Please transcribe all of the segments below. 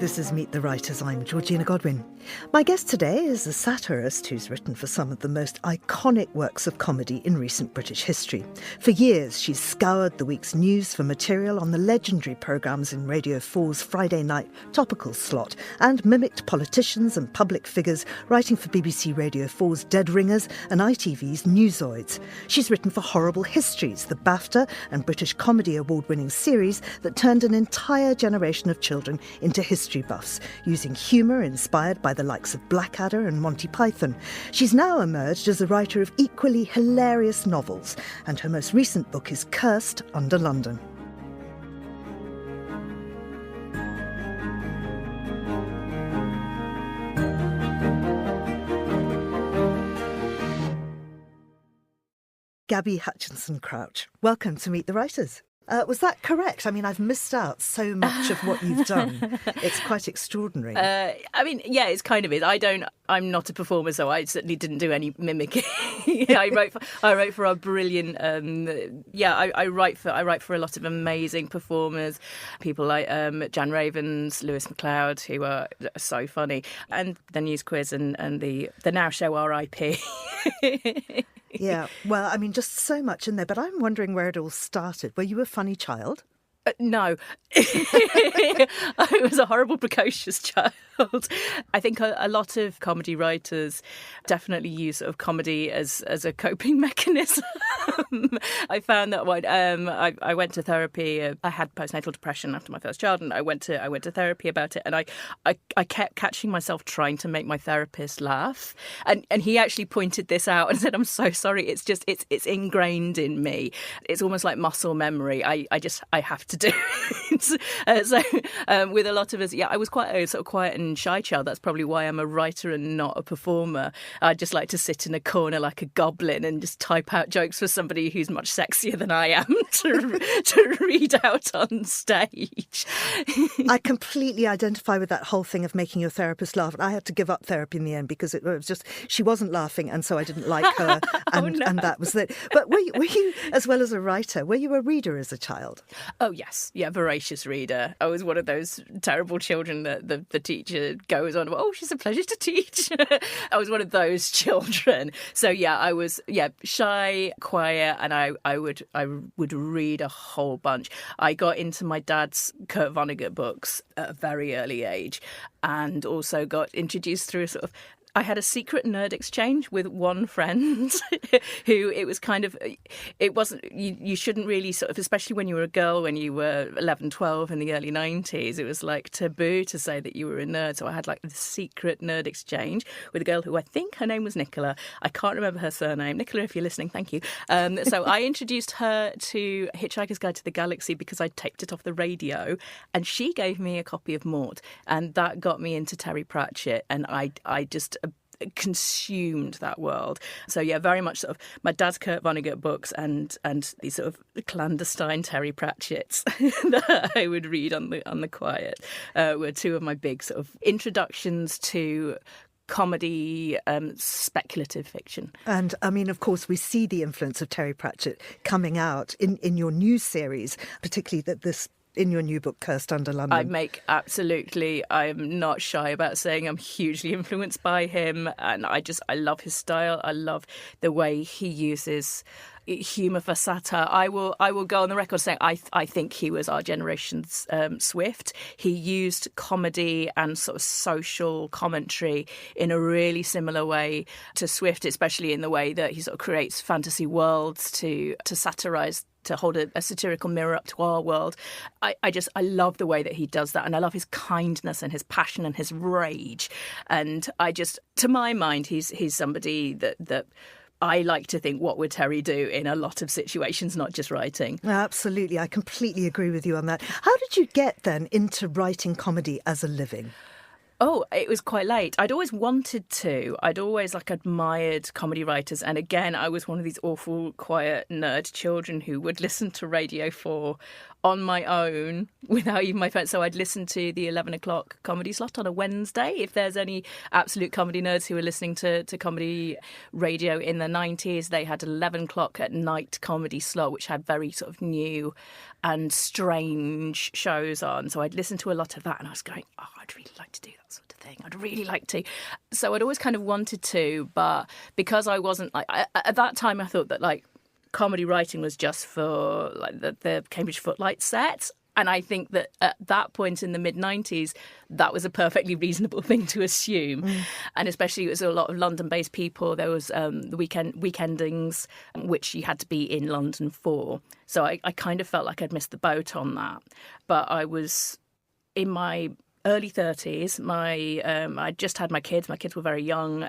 This is Meet the Writers. I'm Georgina Godwin. My guest today is a satirist who's written for some of the most iconic works of comedy in recent British history. For years, she's scoured the week's news for material on the legendary programmes in Radio 4's Friday night topical slot and mimicked politicians and public figures, writing for BBC Radio 4's Dead Ringers and ITV's Newzoids. She's written for Horrible Histories, the Bafta and British Comedy Award-winning series that turned an entire generation of children into history buffs, using humour inspired by the likes of Blackadder and Monty Python. She's now emerged as a writer of equally hilarious novels, and her most recent book is Cursed Under London. Gabby Hutchinson Crouch, welcome to Meet the Writers. Was that correct? I mean, I've missed out so much of what you've done. It's quite extraordinary. Yeah, it's kind of is. I'm not a performer, so I certainly didn't do any mimicking. I wrote for our brilliant. I write for a lot of amazing performers, people like Jan Ravens, Lewis MacLeod, who are so funny, and the News Quiz and the Now Show RIP. Yeah, well, I mean, just so much in there. But I'm wondering where it all started. Were you a funny child? No. I was a horrible, precocious child. I think a lot of comedy writers definitely use sort of comedy as a coping mechanism. I found that when I went to therapy, I had postnatal depression after my first child, and I went to therapy about it, and I kept catching myself trying to make my therapist laugh, and he actually pointed this out and said, "I'm so sorry. It's just it's ingrained in me. It's almost like muscle memory. I have to do it." So with a lot of us, I was quite a sort of quiet and shy child. That's probably why I'm a writer and not a performer. I just like to sit in a corner like a goblin and just type out jokes for somebody who's much sexier than I am to read out on stage. I completely identify with that whole thing of making your therapist laugh. And I had to give up therapy in the end because it was just, she wasn't laughing, and so I didn't like her, and, and that was it. But were you, as well as a writer, were you a reader as a child? Oh, yes. Yeah, voracious reader. I was one of those terrible children that the teacher goes on about, "Oh, she's a pleasure to teach." I was one of those children. So, yeah, I was shy, quiet, and I would read a whole bunch. I got into my dad's Kurt Vonnegut books at a very early age, and also got introduced through a sort of, I had a secret nerd exchange with one friend who it was kind of, it wasn't, you shouldn't really sort of, especially when you were a girl, when you were 11, 12 in the early 90s, it was like taboo to say that you were a nerd. So I had like the secret nerd exchange with a girl who I think her name was Nicola. I can't remember her surname. Nicola, if you're listening, thank you. So I introduced her to Hitchhiker's Guide to the Galaxy because I taped it off the radio, and she gave me a copy of Maud, and that got me into Terry Pratchett, and I just consumed that world. So yeah, very much sort of my dad's Kurt Vonnegut books and these sort of clandestine Terry Pratchetts that I would read on the quiet were two of my big sort of introductions to comedy, speculative fiction. And I mean, of course, we see the influence of Terry Pratchett coming out in your new series, particularly in your new book, Cursed Under London. I'm not shy about saying I'm hugely influenced by him, and I love his style. I love the way he uses humour for satire. I will go on the record saying I think he was our generation's Swift. He used comedy and sort of social commentary in a really similar way to Swift, especially in the way that he sort of creates fantasy worlds to satirise, to hold a satirical mirror up to our world. I love the way that he does that, and I love his kindness and his passion and his rage. And to my mind, he's somebody that I like to think, what would Terry do in a lot of situations, not just writing? Absolutely. I completely agree with you on that. How did you get then into writing comedy as a living? Oh, it was quite late. I'd always wanted to. I'd always admired comedy writers. And again, I was one of these awful, quiet nerd children who would listen to Radio 4 on my own without even my phone. So I'd listen to the 11 o'clock comedy slot on a Wednesday. If there's any absolute comedy nerds who are listening to comedy radio in the 90s, they had 11 o'clock at night comedy slot, which had very sort of new and strange shows on. So I'd listen to a lot of that, and I was going, oh, I'd really like to do that sort of thing. I'd really like to. So I'd always kind of wanted to, but because I wasn't like, at that time I thought that like comedy writing was just for like the Cambridge Footlights set. And I think that at that point in the mid-90s, that was a perfectly reasonable thing to assume. And especially it was a lot of London-based people. There was the weekendings, which you had to be in London for. So I kind of felt like I'd missed the boat on that. But I was in my early 30s. I just had my kids. My kids were very young.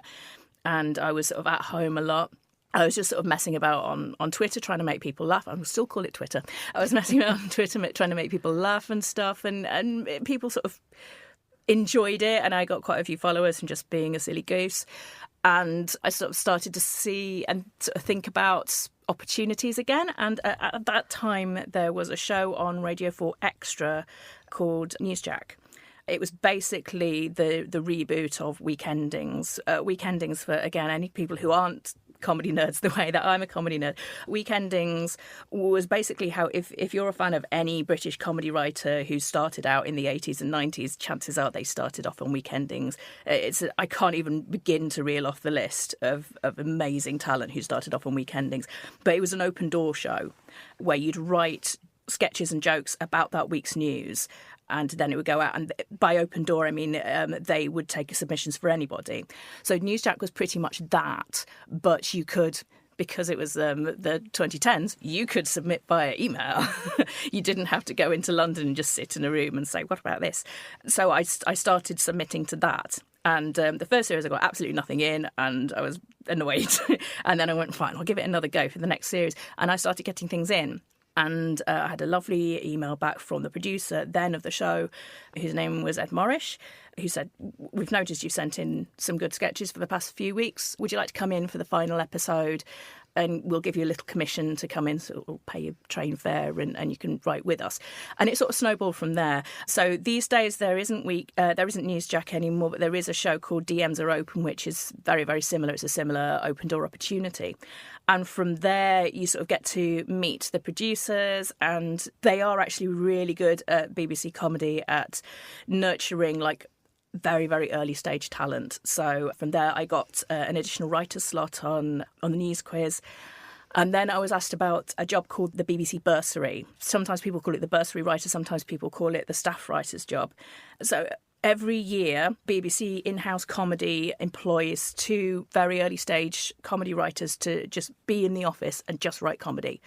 And I was sort of at home a lot. I was just sort of messing about on Twitter, trying to make people laugh. I will still call it Twitter. I was messing about on Twitter, trying to make people laugh and stuff. And people sort of enjoyed it. And I got quite a few followers from just being a silly goose. And I sort of started to see and sort of think about opportunities again. And at that time, there was a show on Radio 4 Extra called Newsjack. It was basically the reboot of Weekendings. Weekendings for, again, any people who aren't comedy nerds the way that I'm a comedy nerd. Weekendings was basically how if you're a fan of any British comedy writer who started out in the 80s and 90s, chances are they started off on Weekendings. I can't even begin to reel off the list of amazing talent who started off on Weekendings. But it was an open door show where you'd write sketches and jokes about that week's news. And then it would go out. And by open door, I mean they would take submissions for anybody. So Newsjack was pretty much that. But you could, because it was the 2010s, you could submit via email. You didn't have to go into London and just sit in a room and say, what about this? So I started submitting to that. And the first series I got absolutely nothing in and I was annoyed. And then I went, fine, I'll give it another go for the next series. And I started getting things in. And I had a lovely email back from the producer then of the show, whose name was Ed Morrish, who said, we've noticed you've sent in some good sketches for the past few weeks. Would you like to come in for the final episode? And we'll give you a little commission to come in, so we'll pay you train fare and you can write with us. And it sort of snowballed from there. So these days there isn't Newsjack anymore, but there is a show called DMs Are Open, which is very, very similar. It's a similar open door opportunity. And from there, you sort of get to meet the producers, and they are actually really good at BBC Comedy at nurturing, like, very, very early stage talent. So from there, I got an additional writer's slot on the news quiz. And then I was asked about a job called the BBC Bursary. Sometimes people call it the bursary writer, sometimes people call it the staff writer's job. So every year, BBC in-house comedy employs 2 very early stage comedy writers to just be in the office and just write comedy.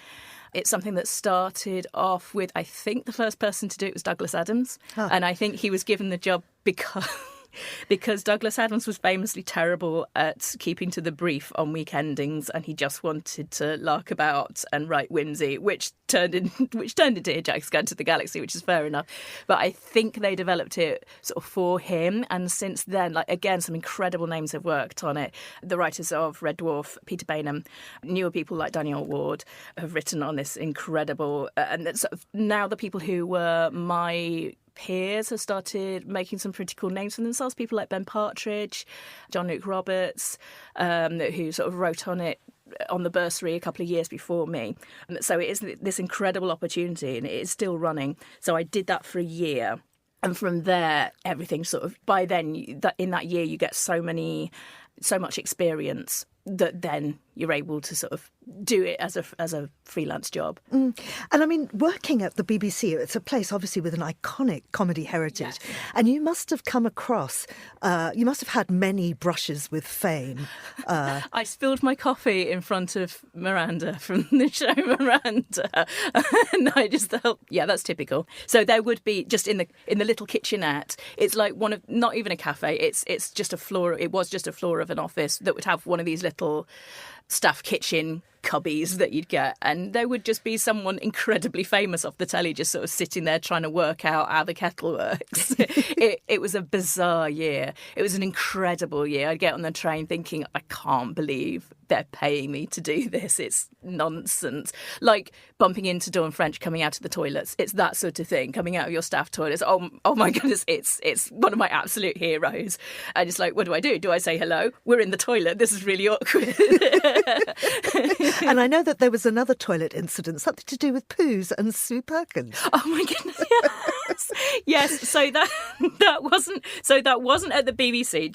It's something that started off with, I think the first person to do it was Douglas Adams. Huh. And I think he was given the job because Douglas Adams was famously terrible at keeping to the brief on Weekendings, and he just wanted to lark about and write whimsy, which turned into Hitchhiker's Guide to the Galaxy, which is fair enough. But I think they developed it sort of for him, and since then, like, again, some incredible names have worked on it. The writers of Red Dwarf, Peter Bainham, newer people like Daniel Ward have written on this incredible, and sort of now the people who were my peers have started making some pretty cool names for themselves. People like Ben Partridge, John Luke Roberts, who sort of wrote on it on the bursary a couple of years before me. And so it is this incredible opportunity, and it is still running. So I did that for a year. And from there, everything sort of, by then, in that year, you get so much experience that then you're able to sort of do it as a freelance job. And I mean, working at the BBC, it's a place obviously with an iconic comedy heritage. Yes. And you must have come across, you must have had many brushes with fame. I spilled my coffee in front of Miranda from the show Miranda. And I just thought, yeah, that's typical. So there would be, just in the little kitchenette, it's like not even a cafe, it's just a floor, it was just a floor of an office that would have one of these little staff kitchen cubbies that you'd get, and there would just be someone incredibly famous off the telly just sort of sitting there trying to work out how the kettle works. It was a bizarre year. It was an incredible year. I'd get on the train thinking, I can't believe they're paying me to do this. It's nonsense. Like bumping into Dawn French coming out of the toilets. It's that sort of thing, coming out of your staff toilets. Oh my goodness, it's one of my absolute heroes. And it's like, what do? Do I say hello? We're in the toilet. This is really awkward. And I know that there was another toilet incident, something to do with poos and Sue Perkins. Oh my goodness. Yeah. Yes. So that wasn't at the BBC.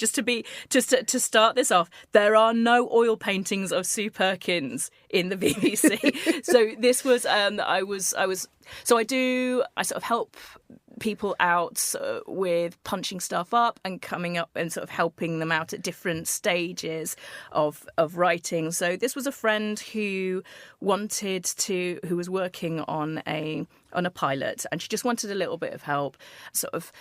To start this off, there are no oil paintings of Sue Perkins in the BBC. So this was I sort of help people out with punching stuff up and coming up and sort of helping them out at different stages of writing. So this was a friend who was working on a pilot, and she just wanted a little bit of help sort of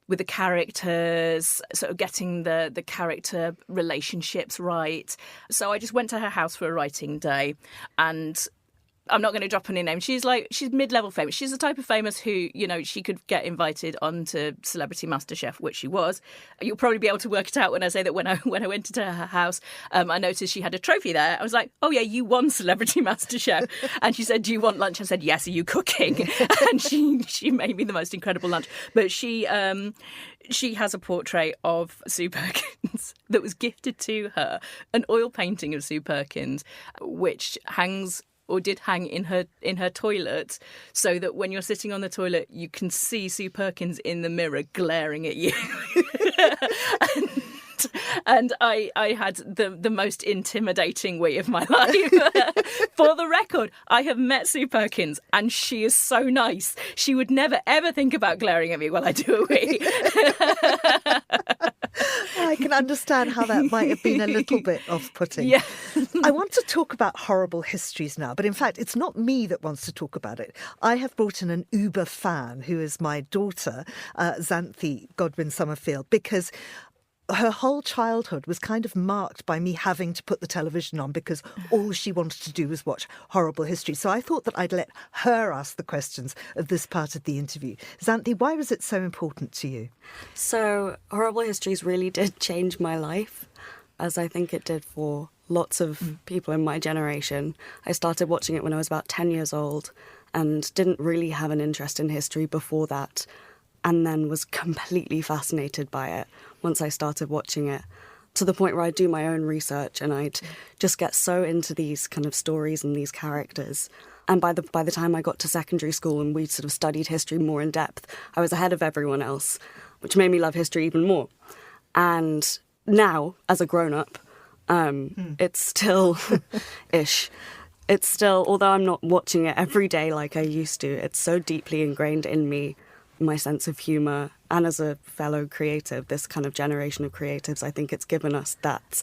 with the characters, sort of getting the character relationships right. So I just went to her house for a writing day, and I'm not going to drop any name. She's mid-level famous. She's the type of famous who, she could get invited onto Celebrity MasterChef, which she was. You'll probably be able to work it out when I say that when I went into her house, I noticed she had a trophy there. I was like, oh yeah, you won Celebrity MasterChef. And she said, do you want lunch? I said, yes, are you cooking? And she made me the most incredible lunch. But she has a portrait of Sue Perkins that was gifted to her, an oil painting of Sue Perkins, which did hang in her toilet, so that when you're sitting on the toilet, you can see Sue Perkins in the mirror glaring at you. And I had the most intimidating week of my life. For the record, I have met Sue Perkins, and she is so nice. She would never, ever think about glaring at me while I do a wee. I can understand how that might have been a little bit off-putting. Yeah. I want to talk about Horrible Histories now, but in fact, it's not me that wants to talk about it. I have brought in an uber fan who is my daughter, Xanthi Godwin-Summerfield, because her whole childhood was kind of marked by me having to put the television on because all she wanted to do was watch Horrible Histories. So I thought that I'd let her ask the questions of this part of the interview. Xanthi, why was it so important to you? So Horrible Histories really did change my life, as I think it did for lots of people in my generation. I started watching it when I was about 10 years old and didn't really have an interest in history before that, and then was completely fascinated by it once I started watching it, to the point where I'd do my own research and I'd just get so into these kind of stories and these characters. And by the time I got to secondary school and we sort of studied history more in depth, I was ahead of everyone else, which made me love history even more. And now, as a grown-up, it's still ish. It's still, although I'm not watching it every day like I used to, it's so deeply ingrained in me, my sense of humour, and as a fellow creative, this kind of generation of creatives, I think it's given us that,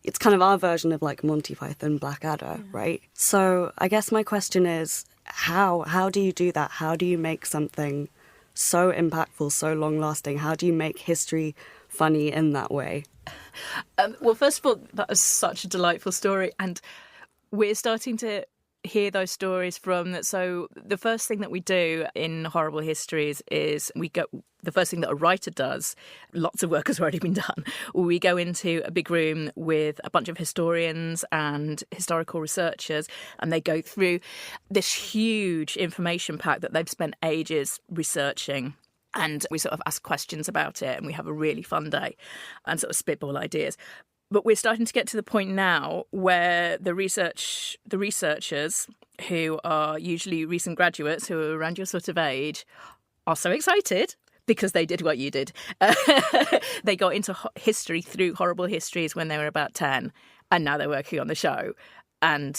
it's kind of our version of like Monty Python, Blackadder, right? So I guess my question is, how do you do that? How do you make something so impactful, so long-lasting? How do you make history funny in that way? Well, first of all, that was such a delightful story, and we're starting to hear those stories from. So the first thing that we do in Horrible Histories is the first thing that a writer does, lots of work has already been done, we go into a big room with a bunch of historians and historical researchers, and they go through this huge information pack that they've spent ages researching. And we sort of ask questions about it, and we have a really fun day and sort of spitball ideas. But we're starting to get to the point now where the researchers, who are usually recent graduates who are around your sort of age, are so excited because they did what you did. They got into history through Horrible Histories when they were about 10, and now they're working on the show. And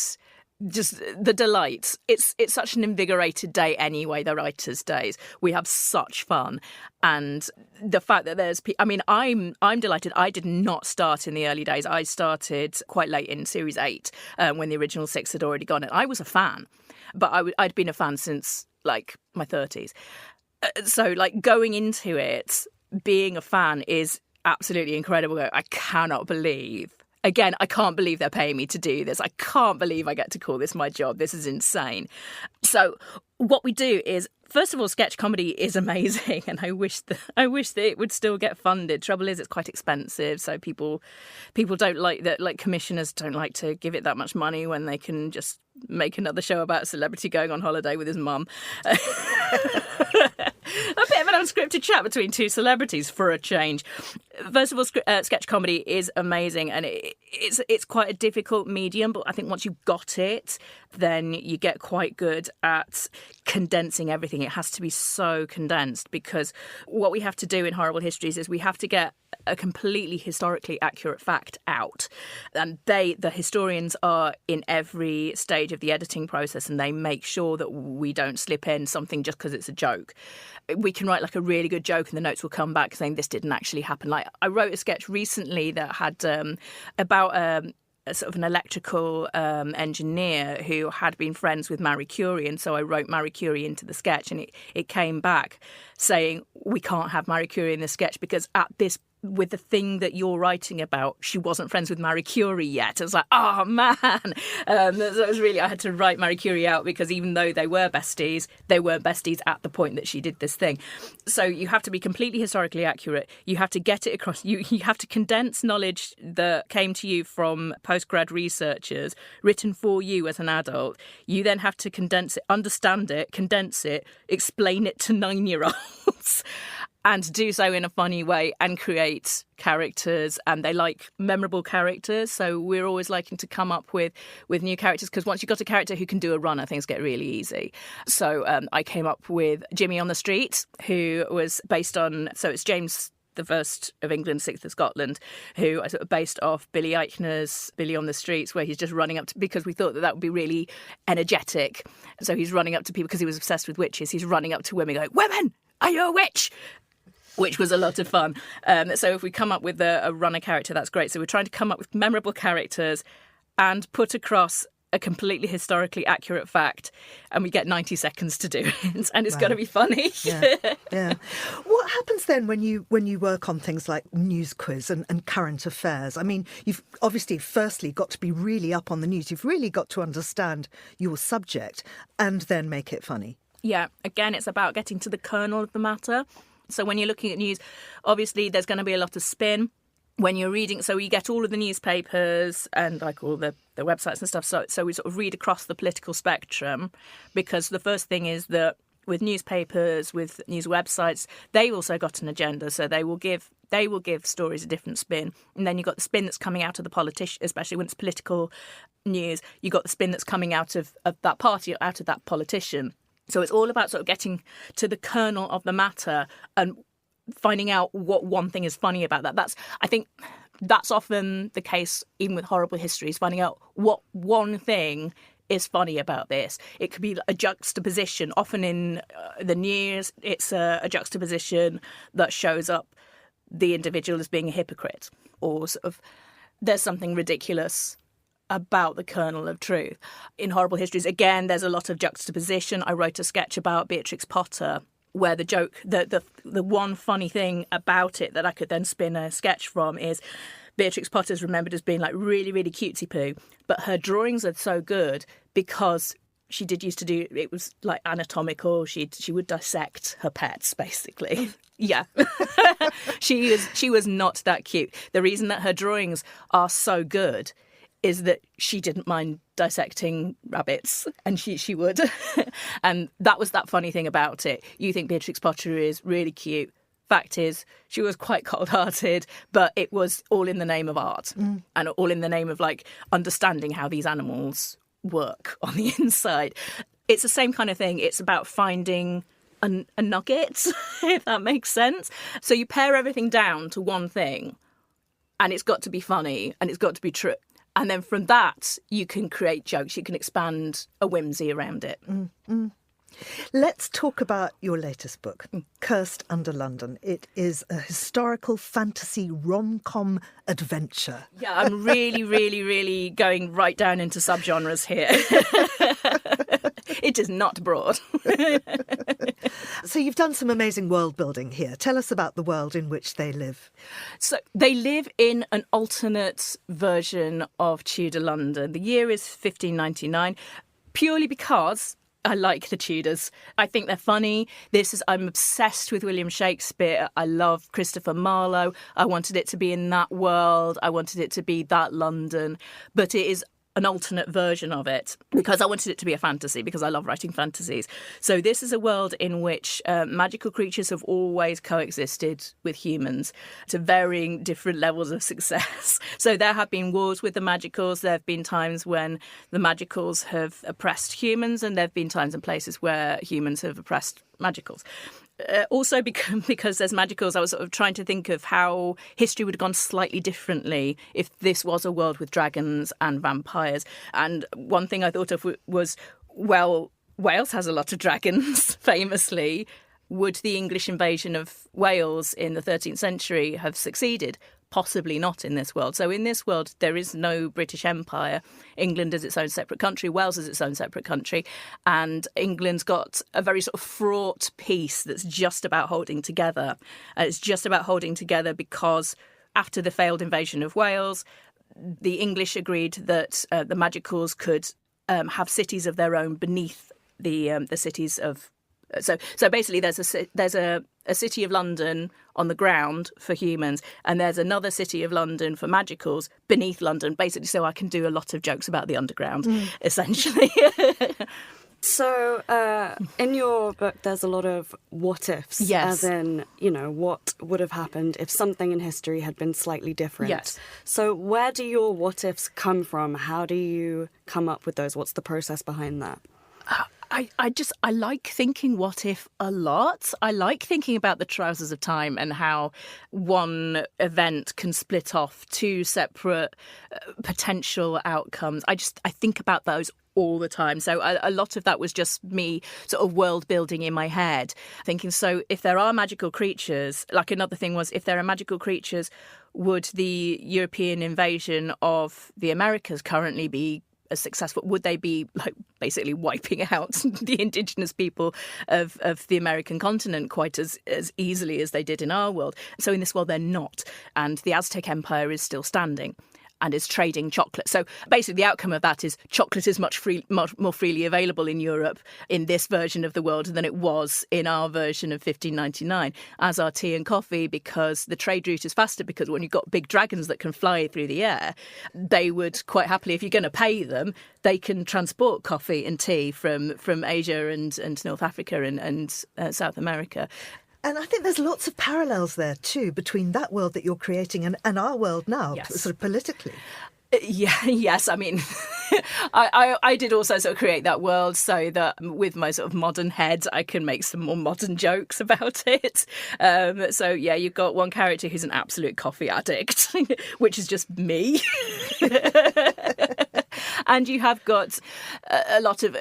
just the delight. It's such an invigorated day anyway, the writers' days. We have such fun. And the fact that I'm delighted. I did not start in the early days. I started quite late in Series 8 when the original 6 had already gone. And I was a fan, but I'd been a fan since like my 30s. So like going into it, being a fan is absolutely incredible. I cannot believe. Again, I can't believe they're paying me to do this. I can't believe I get to call this my job. This is insane. So what we do is, first of all, sketch comedy is amazing, and I wish that it would still get funded. Trouble is, it's quite expensive, so people don't like that. Like commissioners don't like to give it that much money when they can just make another show about a celebrity going on holiday with his mum. A bit of an unscripted chat between two celebrities for a change. First of all, sketch comedy is amazing, and it's quite a difficult medium, but I think once you've got it, then you get quite good at condensing everything. It has to be so condensed, because what we have to do in Horrible Histories is we have to get a completely historically accurate fact out. And the historians are in every stage of the editing process, and they make sure that we don't slip in something just because it's a joke. We can write like a really good joke and the notes will come back saying this didn't actually happen. Like I wrote a sketch recently that had about a sort of an electrical engineer who had been friends with Marie Curie, and so I wrote Marie Curie into the sketch, and it came back saying we can't have Marie Curie in the sketch because with the thing that you're writing about, she wasn't friends with Marie Curie yet. I was like, oh man. So it was really, I had to write Marie Curie out, because even though they weren't besties at the point that she did this thing. So you have to be completely historically accurate. You have to get it across. You have to condense knowledge that came to you from postgrad researchers, written for you as an adult. You then have to condense it, understand it, condense it, explain it to 9-year-olds. And do so in a funny way and create characters. And they like memorable characters. So we're always liking to come up with new characters, because once you've got a character who can do a runner, things get really easy. So I came up with Jimmy on the Street, who was based on, so it's James the First of England, Sixth of Scotland, who I sort of based off Billy Eichner's Billy on the Streets, where he's just running up to, because we thought that would be really energetic. So he's running up to people because he was obsessed with witches. He's running up to women going, "Women, are you a witch?" Which was a lot of fun. So if we come up with a runner character, that's great. So we're trying to come up with memorable characters and put across a completely historically accurate fact, and we get 90 seconds to do it, and it's got to be funny. Yeah. What happens then when you work on things like news quiz and current affairs? I mean, you've obviously firstly got to be really up on the news. You've really got to understand your subject and then make it funny. Yeah, again, it's about getting to the kernel of the matter. So when you're looking at news, obviously there's going to be a lot of spin. When you're reading, so we get all of the newspapers and like all the websites and stuff. So we sort of read across the political spectrum, because the first thing is that with newspapers, with news websites, they also got an agenda. So they will give stories a different spin. And then you've got the spin that's coming out of the politician, especially when it's political news. You've got the spin that's coming out of that party, out of that politician. So it's all about sort of getting to the kernel of the matter and finding out what one thing is funny about that. I think that's often the case, even with Horrible Histories, finding out what one thing is funny about this. It could be a juxtaposition. Often in the news, it's a juxtaposition that shows up the individual as being a hypocrite, or sort of there's something ridiculous about the kernel of truth. In Horrible Histories, again, there's a lot of juxtaposition. I wrote a sketch about Beatrix Potter, where the joke, the one funny thing about it that I could then spin a sketch from is Beatrix Potter's remembered as being like really, really cutesy-poo, but her drawings are so good because she did used to do, it was like anatomical. She would dissect her pets, basically. Yeah. She was not that cute. The reason that her drawings are so good is that she didn't mind dissecting rabbits, and she would. And that was that funny thing about it. You think Beatrix Potter is really cute. Fact is, she was quite cold-hearted, but it was all in the name of art and all in the name of, like, understanding how these animals work on the inside. It's the same kind of thing. It's about finding a nugget, if that makes sense. So you pare everything down to one thing, and it's got to be funny, and it's got to be true. And then from that, you can create jokes. You can expand a whimsy around it. Let's talk about your latest book, Cursed Under London. It is a historical fantasy rom-com adventure. Yeah, I'm really, really, really going right down into subgenres here. It is not broad. So you've done some amazing world building here. Tell us about the world in which they live. So they live in an alternate version of Tudor London. The year is 1599, purely because I like the Tudors. I think they're funny. I'm obsessed with William Shakespeare. I love Christopher Marlowe. I wanted it to be in that world. I wanted it to be that London. But it is an alternate version of it because I wanted it to be a fantasy, because I love writing fantasies. So this is a world in which magical creatures have always coexisted with humans to varying different levels of success. So there have been wars with the magicals. There have been times when the magicals have oppressed humans, and there have been times and places where humans have oppressed magicals. Also because there's magicals, I was sort of trying to think of how history would have gone slightly differently if this was a world with dragons and vampires. And one thing I thought of was, well, Wales has a lot of dragons, famously. Would the English invasion of Wales in the 13th century have succeeded? Possibly not in this world. So in this world, there is no British Empire. England is its own separate country. Wales is its own separate country. And England's got a very sort of fraught peace that's just about holding together. It's just about holding together because after the failed invasion of Wales, the English agreed that the magicals could have cities of their own beneath the cities of. So basically, there's a city of London on the ground for humans, and there's another city of London for magicals beneath London, basically, so I can do a lot of jokes about the underground, essentially. So in your book, there's a lot of what ifs, yes. As in, what would have happened if something in history had been slightly different. Yes. So where do your what ifs come from? How do you come up with those? What's the process behind that? I like thinking what if a lot. I like thinking about the trousers of time and how one event can split off two separate potential outcomes. I think about those all the time. So a lot of that was just me sort of world building in my head, thinking, so if there are magical creatures, like another thing was, if there are magical creatures, would the European invasion of the Americas currently be as successful? Would they be like basically wiping out the indigenous people of the American continent quite as easily as they did in our world? So in this world, they're not. And the Aztec Empire is still standing and is trading chocolate. So basically the outcome of that is chocolate is much more freely available in Europe in this version of the world than it was in our version of 1599, as are tea and coffee, because the trade route is faster, because when you've got big dragons that can fly through the air, they would quite happily, if you're going to pay them, they can transport coffee and tea from Asia and North Africa and South America. And I think there's lots of parallels there, too, between that world that you're creating and our world now, yes. sort of politically. Yes. I mean, I did also sort of create that world so that with my sort of modern head, I can make some more modern jokes about it. So, yeah, you've got one character who's an absolute coffee addict, which is just me. And you have got a lot of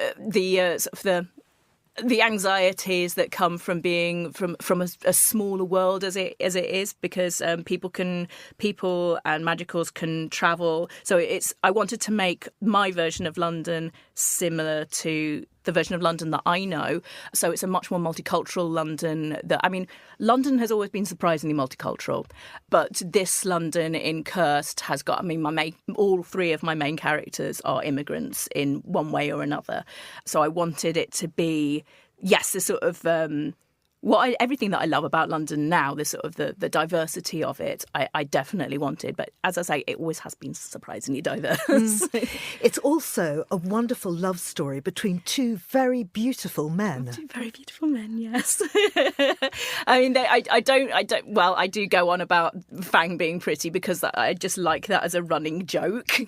the anxieties that come from being from a smaller world as it is, because people and magicals can travel. So I wanted to make my version of London similar to the version of London that I know. So it's a much more multicultural London. London has always been surprisingly multicultural, but this London in Cursed has got, all three of my main characters are immigrants in one way or another. So I wanted it to be, yes, this sort of everything that I love about London now, this sort of the diversity of it, I definitely wanted. But as I say, it always has been surprisingly diverse. It's also a wonderful love story between two very beautiful men. Two very beautiful men, yes. I mean, I do go on about Fang being pretty because I just like that as a running joke.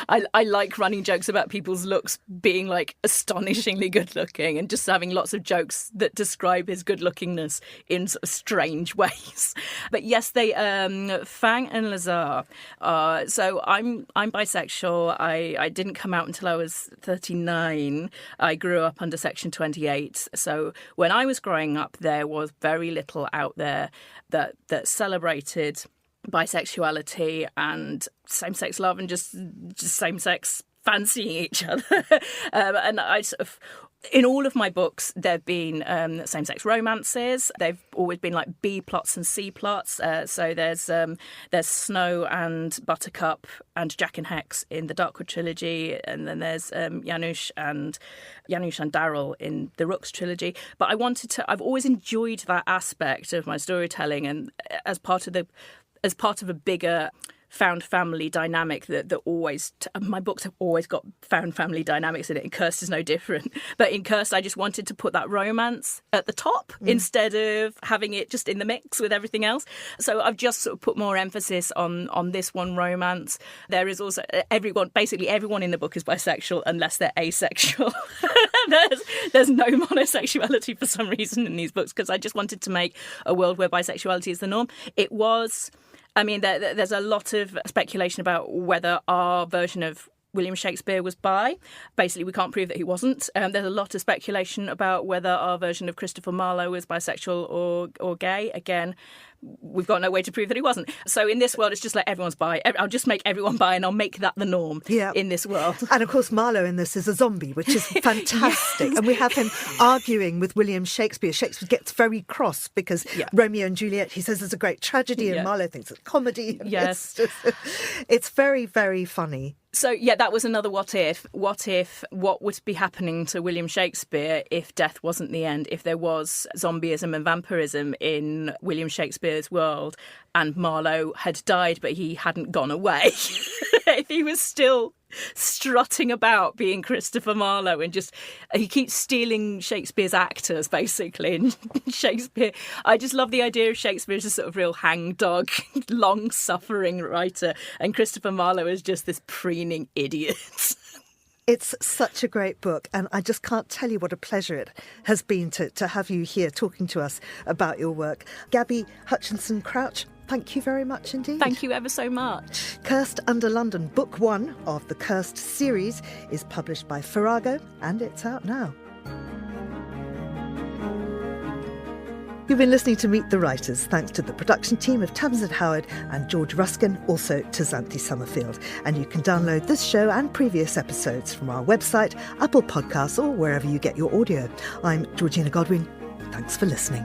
I like running jokes about people's looks being like astonishingly good looking, and just having lots of jokes that describe his good looking in sort of strange ways. But yes, they Fang and Lazar. So I'm bisexual. I didn't come out until I was 39. I grew up under Section 28. So when I was growing up, there was very little out there that celebrated bisexuality and same-sex love and just same-sex fancying each other. And I sort of, in all of my books, there have been same-sex romances. They've always been like B plots and C plots. So there's Snow and Buttercup and Jack and Hex in the Darkwood trilogy, and then there's Janusz and Daryl in the Rooks trilogy. But I've always enjoyed that aspect of my storytelling, and as part of a bigger found family dynamic that always... my books have always got found family dynamics in it, and Cursed is no different. But in Cursed, I just wanted to put that romance at the top instead of having it just in the mix with everything else. So I've just sort of put more emphasis on this one romance. There is also basically everyone in the book is bisexual unless they're asexual. There's no monosexuality for some reason in these books, because I just wanted to make a world where bisexuality is the norm. It was... I mean, there's a lot of speculation about whether our version of William Shakespeare was bi. Basically, we can't prove that he wasn't. There's a lot of speculation about whether our version of Christopher Marlowe was bisexual or gay. Again, we've got no way to prove that he wasn't. So in this world, it's just like everyone's bi. I'll just make everyone bi, and I'll make that the norm in this world. And of course, Marlowe in this is a zombie, which is fantastic. Yes. And we have him arguing with William Shakespeare. Shakespeare gets very cross because Romeo and Juliet, he says, is a great tragedy, and Marlowe thinks it's a comedy. Yes. It's very, very funny. So, that was another what if. What would be happening to William Shakespeare if death wasn't the end, if there was zombieism and vampirism in William Shakespeare's world and Marlowe had died but he hadn't gone away? If he was still strutting about being Christopher Marlowe and he keeps stealing Shakespeare's actors, basically. And Shakespeare, I just love the idea of Shakespeare as a sort of real hangdog, long-suffering writer, and Christopher Marlowe is just this preening idiot. It's such a great book, and I just can't tell you what a pleasure it has been to have you here talking to us about your work. Gabby Hutchinson Crouch, thank you very much indeed. Thank you ever so much. Cursed Under London, Book 1 of the Cursed series, is published by Farrago, and it's out now. You've been listening to Meet the Writers, thanks to the production team of Tamsin Howard and George Ruskin, also to Xanthi Summerfield. And you can download this show and previous episodes from our website, Apple Podcasts, or wherever you get your audio. I'm Georgina Godwin. Thanks for listening.